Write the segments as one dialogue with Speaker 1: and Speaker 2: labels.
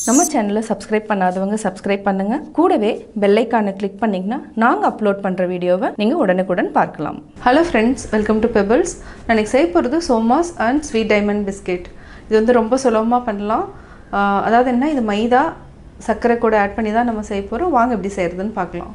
Speaker 1: நம்ம சேனலை சப்ஸ்கிரைப் பண்ணாதவங்க சப்ஸ்கிரைப் பண்ணுங்க. கூடவே பெல் ஐகானை கிளிக் பண்ணிங்கன்னா நாங்கள் அப்லோட் பண்ணுற வீடியோவை நீங்கள் உடனுக்குடன் பார்க்கலாம். Hello friends, welcome to pebbles. நான் செய்ய போகிறது சோமாஸ் அண்ட் ஸ்வீட் டைமண்ட் பிஸ்கெட். இது வந்து ரொம்ப சுலபமாக பண்ணலாம். அதாவது என்ன, இது மைதா சர்க்கரை கூட ஆட் பண்ணி தான் நம்ம செய்ய போகிறோம். வாங்க எப்படி செய்கிறதுன்னு பார்க்கலாம்.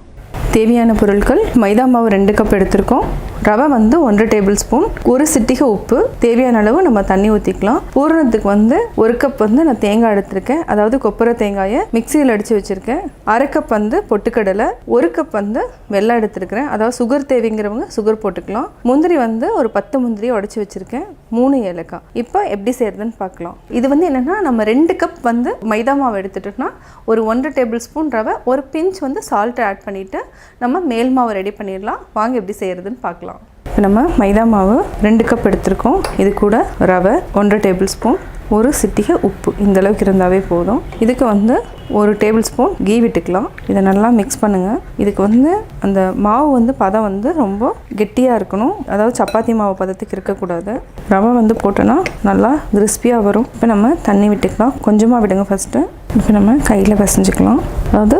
Speaker 1: தேவையான பொருட்கள்: மைதா மாவு 2 கப் எடுத்திருக்கோம், ரவை வந்து 1 டேபிள் ஸ்பூன், ஒரு சிட்டிகை உப்பு, தேவையான அளவு நம்ம தண்ணி ஊற்றிக்கலாம். பூரணத்துக்கு வந்து 1 கப் வந்து நான் தேங்காய் எடுத்திருக்கேன், அதாவது கொப்பரை தேங்காயை மிக்சியில் அடித்து வச்சுருக்கேன். 1/2 கப் வந்து பொட்டுக்கடலை, 1 கப் வந்து வெல்லம் எடுத்துருக்கிறேன், அதாவது சுகர் தேவைங்கிறவங்க சுகர் போட்டுக்கலாம். முந்திரி வந்து ஒரு 10 முந்திரியை உடச்சி வச்சுருக்கேன், 3 ஏலக்காய். இப்போ எப்படி செய்கிறதுன்னு பார்க்கலாம். இது வந்து என்னென்னா, நம்ம 2 கப் வந்து மைதா மாவு எடுத்துட்டோம்னா ஒரு 1 டேபிள் ஸ்பூன் ரவை, ஒரு பிஞ்ச் வந்து சால்ட்டை ஆட் பண்ணிவிட்டு நம்ம மேல் மாவு ரெடி பண்ணிடலாம். வாங்க எப்படி செய்கிறதுன்னு பார்க்கலாம். இப்போ நம்ம மைதா மாவு 2 கப் எடுத்திருக்கோம், இது கூட ரவை 1 டேபிள் ஸ்பூன், ஒரு சிட்டிகை உப்பு, இந்த அளவுக்கு இருந்தாவே போதும். இதுக்கு வந்து 1 டேபிள் ஸ்பூன் கீ விட்டுக்கலாம். இதை நல்லா மிக்ஸ் பண்ணுங்கள். இதுக்கு வந்து அந்த மாவு வந்து பதம் வந்து ரொம்ப கெட்டியாக இருக்கணும், அதாவது சப்பாத்தி மாவு பதத்துக்கு இருக்கக்கூடாது. ரவை வந்து போட்டோன்னா நல்லா கிறிஸ்பியாக வரும். இப்போ நம்ம தண்ணி விட்டுக்கலாம், கொஞ்சமாக விடுங்க ஃபஸ்ட்டு. இப்போ நம்ம கையில் பிசைஞ்சிக்கலாம். அதாவது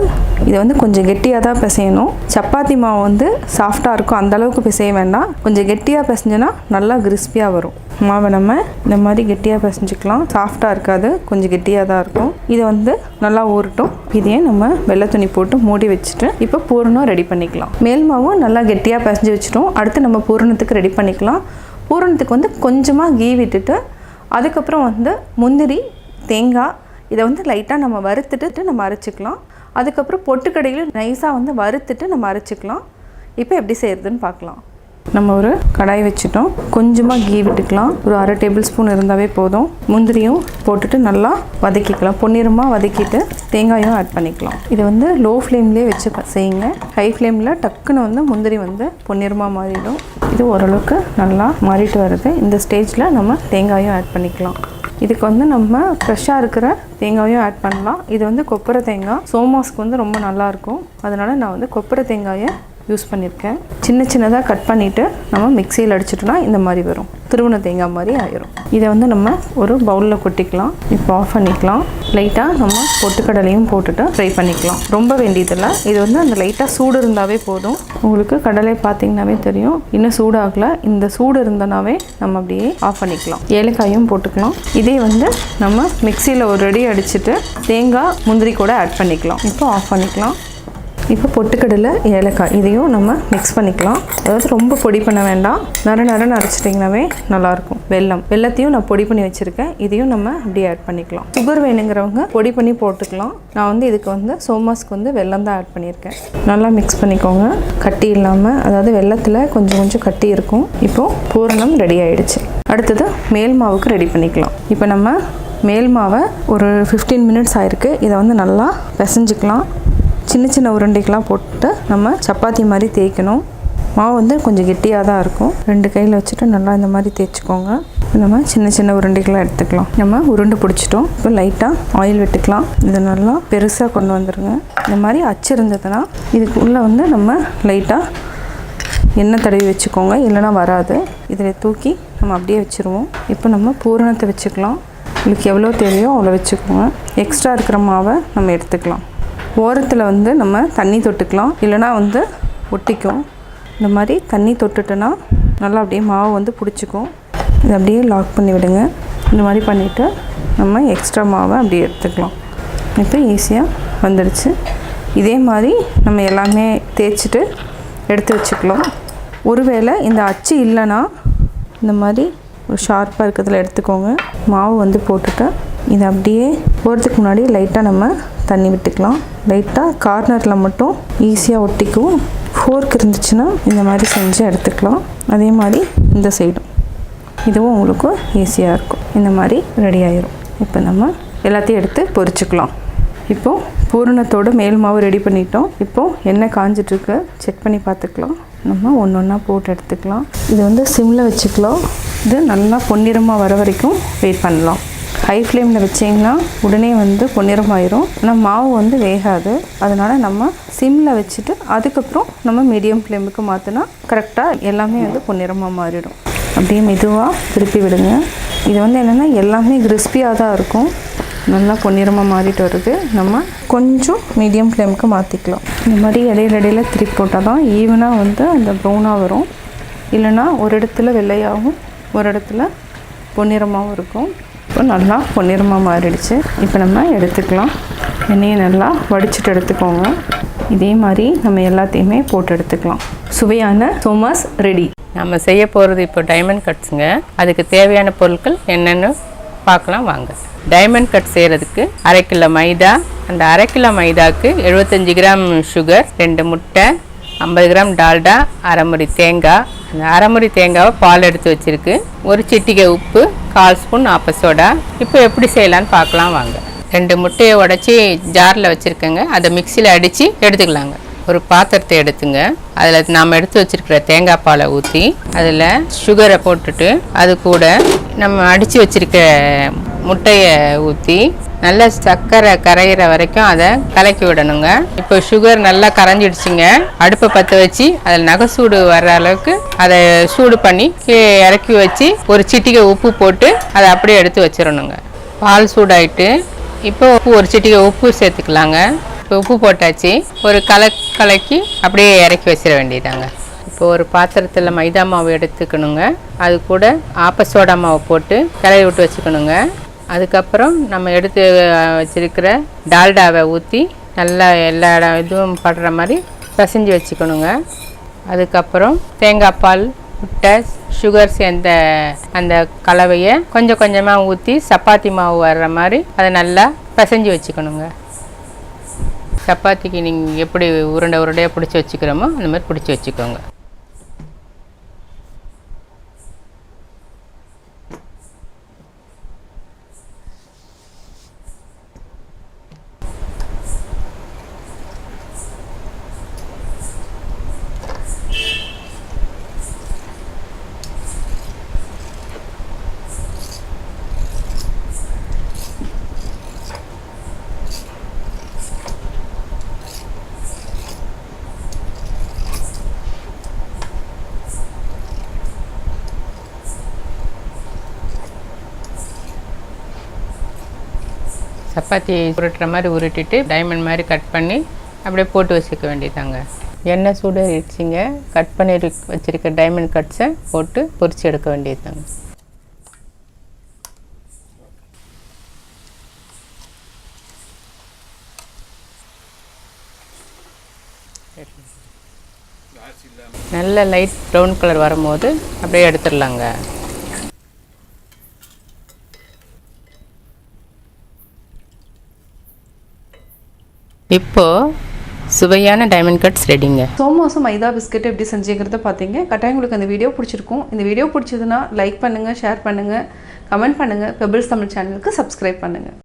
Speaker 1: இதை வந்து கொஞ்சம் கெட்டியாக தான் பிசையணும். சப்பாத்தி மாவு வந்து சாஃப்டாக இருக்கும், அந்தளவுக்கு பிசைய வேண்டாம். கொஞ்சம் கெட்டியாக பிசைஞ்சோன்னா நல்லா கிறிஸ்பியாக வரும். மாவை நம்ம இந்த மாதிரி கெட்டியாக பிசைஞ்சிக்கலாம். சாஃப்டாக இருக்காது, கொஞ்சம் கெட்டியாக தான் இருக்கும். இதை வந்து நல்லா ஊறட்டும். இதையே நம்ம வெள்ளை துணி போட்டு மூடி வச்சுட்டு இப்போ பூரணம் ரெடி பண்ணிக்கலாம். மேல் மாவும் நல்லா கெட்டியாக பிசைஞ்சு வச்சுட்டோம். அடுத்து நம்ம பூரணத்துக்கு ரெடி பண்ணிக்கலாம். பூரணத்துக்கு வந்து கொஞ்சமாக கீ விட்டுட்டு அதுக்கப்புறம் வந்து முந்திரி, தேங்காய் இதை வந்து லைட்டாக நம்ம வறுத்துட்டு நம்ம அரைச்சிக்கலாம். அதுக்கப்புறம் பொட்டுக்கடையில் நைஸாக வந்து வறுத்துட்டு நம்ம அரைச்சிக்கலாம். இப்போ எப்படி செய்கிறதுன்னு பார்க்கலாம். நம்ம ஒரு கடாய் வச்சுட்டோம், கொஞ்சமாக கீ விட்டுக்கலாம், ஒரு 1/2 டேபிள் ஸ்பூன் இருந்தாவே போதும். முந்திரியும் போட்டுட்டு நல்லா வதக்கிக்கலாம். பொன்னிறமாக வதக்கிட்டு தேங்காயும் ஆட் பண்ணிக்கலாம். இதை வந்து லோ ஃப்ளேம்லேயே வச்சு செய்யுங்க. ஹை ஃப்ளேமில் டக்குன்னு வந்து முந்திரி வந்து பொன்னிறமாக மாறிடும். இது ஓரளவுக்கு நல்லா மாறிட்டு வருது. இந்த ஸ்டேஜில் நம்ம தேங்காயும் ஆட் பண்ணிக்கலாம். இதுக்கு வந்து நம்ம ஃப்ரெஷ்ஷாக இருக்கிற தேங்காயும் ஆட் பண்ணலாம். இது வந்து கொப்பரை தேங்காய், சோமாஸ்க்கு வந்து ரொம்ப நல்லாயிருக்கும், அதனால் நான் வந்து கொப்பரை தேங்காயை யூஸ் பண்ணியிருக்கேன். சின்ன சின்னதாக கட் பண்ணிவிட்டு நம்ம மிக்சியில் அடிச்சிட்டோன்னா இந்த மாதிரி வரும், திருவண்ண தேங்காய் மாதிரி ஆயிரும். இதை வந்து நம்ம ஒரு பவுலில் கொட்டிக்கலாம். இப்போ ஆஃப் பண்ணிக்கலாம். லைட்டாக நம்ம பொட்டுக்கடலையும் போட்டுட்டு ஃப்ரை பண்ணிக்கலாம். ரொம்ப வேண்டியதில்லை, இது வந்து அந்த லைட்டாக சூடு இருந்தாவே போதும். உங்களுக்கு கடலை பார்த்தீங்கன்னாவே தெரியும், இன்னும் சூடாகலை. இந்த சூடு இருந்தனாவே நம்ம அப்படியே ஆஃப் பண்ணிக்கலாம். ஏலக்காயும் போட்டுக்கலாம். இதே வந்து நம்ம மிக்சியில் ஒரு ரெடி அடிச்சுட்டு தேங்காய் முந்திரி கூட ஆட் பண்ணிக்கலாம். இப்போ ஆஃப் பண்ணிக்கலாம். இப்போ பொட்டுக்கடலை, ஏலக்காய் இதையும் நம்ம மிக்ஸ் பண்ணிக்கலாம். அதாவது ரொம்ப பொடி பண்ண வேண்டாம், நரன்னு அரைச்சிட்டிங்கனாவே நல்லாயிருக்கும். வெல்லத்தையும் நான் பொடி பண்ணி வச்சுருக்கேன், இதையும் நம்ம அப்படியே ஆட் பண்ணிக்கலாம். சுகர் வேணுங்கிறவங்க பொடி பண்ணி போட்டுக்கலாம். நான் வந்து இதுக்கு வந்து சோமாஸ்க்கு வந்து வெல்லம் தான் ஆட் பண்ணியிருக்கேன். நல்லா மிக்ஸ் பண்ணிக்கோங்க, கட்டி இல்லாமல். அதாவது வெல்லத்தில் கொஞ்சம் கட்டி இருக்கும். இப்போது பூரணம் ரெடி ஆகிடுச்சு. அடுத்தது மேல் மாவுக்கு ரெடி பண்ணிக்கலாம். இப்போ நம்ம மேல் மாவை ஒரு 15 மினிட்ஸ் ஆயிருக்கு. இதை வந்து நல்லா பிசைஞ்சிக்கலாம். சின்ன உருண்டைக்கெலாம் போட்டு நம்ம சப்பாத்தி மாதிரி தேய்க்கணும். மாவு வந்து கொஞ்சம் கெட்டியாக தான் இருக்கும். 2 கையில் வச்சுட்டு நல்லா இந்த மாதிரி தேய்ச்சிக்கோங்க. நம்ம சின்ன உருண்டைகளாக எடுத்துக்கலாம். நம்ம உருண்டை பிடிச்சிட்டோம். இப்போ லைட்டாக ஆயில் விட்டுக்கலாம். இதை நல்லா பெருசாக கொண்டு வந்துடுங்க. இந்த மாதிரி அச்சு இருந்ததுன்னா இதுக்கு உள்ளே வந்து நம்ம லைட்டாக எண்ணெய் தடவி வச்சுக்கோங்க, இல்லைனா வராது. இதில் தூக்கி நம்ம அப்படியே வச்சுருவோம். இப்போ நம்ம பூரணத்தை வச்சுக்கலாம். உங்களுக்கு எவ்வளோ தேவையோ அவ்வளோ வச்சுக்கோங்க. எக்ஸ்ட்ரா இருக்கிற மாவை நம்ம எடுத்துக்கலாம். ஓரத்தில் வந்து நம்ம தண்ணி தொட்டுக்கலாம், இல்லைனா வந்து ஒட்டிக்கும். இந்த மாதிரி தண்ணி தொட்டுட்டோன்னா நல்லா அப்படியே மாவு வந்து பிடிச்சிக்கும். இதை அப்படியே லாக் பண்ணி விடுங்க. இந்த மாதிரி பண்ணிவிட்டு நம்ம எக்ஸ்ட்ரா மாவை அப்படியே எடுத்துக்கலாம். இப்போ ஈஸியாக வந்துடுச்சு. இதே மாதிரி நம்ம எல்லாமே தேய்ச்சிட்டு எடுத்து வச்சுக்கலாம். ஒருவேளை இந்த அச்சு இல்லைன்னா இந்த மாதிரி ஒரு ஷார்ப்பாக இருக்கிறதுல எடுத்துக்கோங்க. மாவு வந்து போட்டுட்டு இதை அப்படியே போகிறதுக்கு முன்னாடி லைட்டாக நம்ம தண்ணி விட்டுக்கலாம். லைட்டாக கார்னரில் மட்டும் ஈஸியாக ஒட்டிக்கும். ஃபோர்க் இருந்துச்சுன்னா இந்த மாதிரி செஞ்சு எடுத்துக்கலாம். அதே மாதிரி இந்த சைடும் இதுவும் உங்களுக்கு ஈஸியாக இருக்கும். இந்த மாதிரி ரெடி ஆயிரும். இப்போ நம்ம எல்லாத்தையும் எடுத்து பொரிச்சுக்கலாம். இப்போது பூரணத்தோடு மேல் மாவு ரெடி பண்ணிட்டோம். இப்போது எண்ணெய் காஞ்சிட்ருக்கு, செக் பண்ணி பார்த்துக்கலாம். நம்ம ஒன்றா போட்டு எடுத்துக்கலாம். இது வந்து சிம்மில் வச்சுக்கலாம். இது நல்லா பொன்னிறமாக வர வரைக்கும் வெயிட் பண்ணலாம். ஹை ஃப்ளேமில் வச்சிங்கன்னா உடனே வந்து பொன்னிறமாயிரும். ஆனால் மாவு வந்து வேகாது. அதனால் நம்ம சிம்மில் வச்சுட்டு அதுக்கப்புறம் நம்ம மீடியம் ஃப்ளேமுக்கு மாற்றினா கரெக்டாக எல்லாமே வந்து பொன்னிறமாக மாறிடும். அப்படியே மெதுவாக திருப்பி விடுங்க. இது வந்து என்னென்னா எல்லாமே கிறிஸ்பியாக தான் இருக்கும். நல்லா பொன்னிறமாக மாறிட்டு வருது. நம்ம கொஞ்சம் மீடியம் ஃப்ளேமுக்கு மாற்றிக்கலாம். இந்த மாதிரி இடையில திருப்பி போட்டால் தான் ஈவனாக அந்த ப்ரௌனாக வரும். இல்லைனா ஒரு இடத்துல வெள்ளையாகவும் ஒரு இடத்துல பொன்னிறமாகவும் இருக்கும். இப்போ நல்லா பொன்னிறமாக மாறிடுச்சு. இப்போ நம்ம எடுத்துக்கலாம். எண்ணெயை நல்லா வடிச்சிட்டு எடுத்துக்கோங்க. இதே மாதிரி நம்ம எல்லாத்தையுமே போட்டு எடுத்துக்கலாம். சுவையான சோமாஸ் ரெடி.
Speaker 2: நம்ம செய்ய போகிறது இப்போ டைமண்ட் கட்ஸுங்க. அதுக்கு தேவையான பொருட்கள் என்னென்னு பார்க்கலாம் வாங்க. டைமண்ட் கட் செய்கிறதுக்கு 1/2 கிலோ மைதா, அந்த 1/2 கிலோ மைதாவுக்கு 75 கிராம் சுகர், 2 முட்டை, 50 கிராம் டால்டா, 1/2 முறி தேங்காய். அந்த 1/2 முறி தேங்காவை பால் எடுத்து வச்சுருக்கு, ஒரு சிட்டிகை உப்பு, 1/4 ஸ்பூன் ஆப்ப சோடா. இப்போ எப்படி செய்யலான்னு பார்க்கலாம் வாங்க. 2 முட்டையை உடச்சி ஜாரில் வச்சுருக்கேங்க. அதை மிக்சியில் அடித்து எடுத்துக்கலாங்க. ஒரு பாத்திரத்தை எடுத்துங்க. அதில் நாம் எடுத்து வச்சுருக்கிற தேங்காய் பாலை ஊற்றி அதில் சுகரை போட்டுட்டு அது கூட நம்ம அடித்து வச்சுருக்க முட்டையை ஊற்றி நல்லா சர்க்கரை கரையிற வரைக்கும் அதை கலக்கி விடணுங்க. இப்போ சுகர் நல்லா கரைஞ்சிடுச்சிங்க. அடுப்பை பற்ற வச்சு அதில் நகைசூடு வர்ற அளவுக்கு அதை சூடு பண்ணி இறக்கி வச்சு ஒரு சிட்டிகை உப்பு போட்டு அதை அப்படியே எடுத்து வச்சிடணுங்க. பால் சூடாயிட்டு இப்போ ஒரு சிட்டிகை உப்பு சேர்த்துக்கலாங்க. இப்போ உப்பு போட்டாச்சு. ஒரு கலக்கி அப்படியே இறக்கி வச்சிட வேண்டியதாங்க. இப்போ ஒரு பாத்திரத்தில் மைதா மாவு எடுத்துக்கணுங்க. அது கூட ஆப்ப சோடா மாவு போட்டு கிளறி விட்டு வச்சுக்கணுங்க. அதுக்கப்புறம் நம்ம எடுத்து வச்சிருக்கிற டால்டாவை ஊற்றி நல்லா எல்லா இதுவும் படுற மாதிரி பிசைஞ்சு வச்சுக்கணுங்க. அதுக்கப்புறம் தேங்காய் பால், முட்டை, சுகர் சேர்ந்த அந்த கலவையை கொஞ்சம் கொஞ்சமாக ஊற்றி சப்பாத்தி மாவு வர்ற மாதிரி அதை நல்லா பிசைஞ்சு வச்சுக்கணுங்க. சப்பாத்திக்கு நீங்கள் எப்படி உருண்டையாக பிடிச்சி வச்சுக்கிறோமோ அந்த மாதிரி பிடிச்சி வச்சுக்கோங்க. சப்பாத்தி உருட்டுற மாதிரி உருட்டிட்டு டைமண்ட் மாதிரி கட் பண்ணி அப்படியே போட்டு வச்சுக்க வேண்டியதாங்க. எண்ணெய் சூடாகிடுச்சிங்க. கட் பண்ணி வச்சுருக்க டைமண்ட் கட்ஸை போட்டு பொரிச்சு எடுக்க வேண்டியதாங்க. நல்ல லைட் ப்ரௌன் கலர் வரும்போது அப்படியே எடுத்துடலாங்க. இப்போ சுவையான டைமண்ட் கட்ஸ் ரெடிங்க.
Speaker 1: சோமாஸும் மைதா பிஸ்கட் எப்படி செஞ்சுங்கிறத பார்த்தீங்க. கட்டாயம் உங்களுக்கு அந்த வீடியோ பிடிச்சிருக்கும். இந்த வீடியோ பிடிச்சதுன்னா லைக் பண்ணுங்கள், ஷேர் பண்ணுங்கள், கமெண்ட் பண்ணுங்கள். பெபிள்ஸ் தமிழ் சேனலுக்கு சப்ஸ்கிரைப் பண்ணுங்கள்.